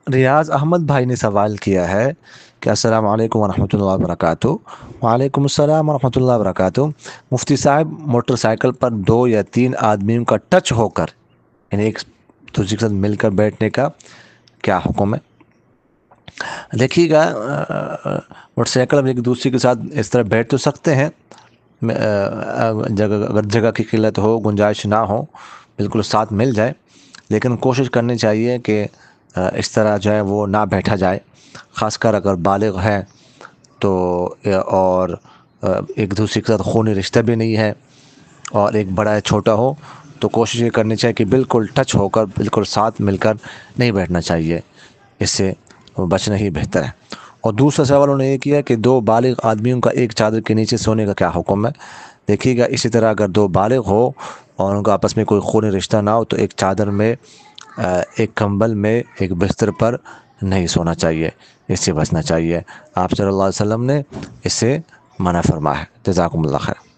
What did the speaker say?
ریاض احمد بھائی نے سوال کیا ہے کہ السلام علیکم ورحمۃ اللہ وبرکاتہ۔ وعلیکم السلام ورحمۃ اللہ وبرکاتہ۔ مفتی صاحب، موٹر سائیکل پر 2 یا 3 آدمیوں کا ٹچ ہو کر، یعنی ایک دوسرے کے ساتھ مل کر بیٹھنے کا کیا حکم ہے؟ دیکھیے گا، موٹر سائیکل ہم ایک دوسرے کے ساتھ اس طرح بیٹھ تو سکتے ہیں، اگر جگہ کی قلت ہو، گنجائش نہ ہو، بالکل ساتھ مل جائے، لیکن کوشش کرنی چاہیے کہ اس طرح جو ہے وہ نہ بیٹھا جائے، خاص کر اگر بالغ ہے تو، اور ایک دوسرے کے ساتھ خونی رشتہ بھی نہیں ہے، اور ایک بڑا ہے چھوٹا ہو، تو کوشش یہ کرنی چاہیے کہ بالکل ٹچ ہو کر، بالکل ساتھ مل کر نہیں بیٹھنا چاہیے، اس سے بچنا ہی بہتر ہے۔ اور دوسرا سوال انہوں نے یہ کیا کہ 2 بالغ آدمیوں کا ایک چادر کے نیچے سونے کا کیا حکم ہے؟ دیکھیے گا، اسی طرح اگر 2 بالغ ہو اور ان کا آپس میں کوئی خونی رشتہ نہ ہو تو ایک چادر میں، ایک کمبل میں، ایک بستر پر نہیں سونا چاہیے، اس سے بچنا چاہیے۔ آپ صلی اللہ علیہ وسلم نے اس سے منع فرمایا ہے۔ جزاکم اللہ خیر۔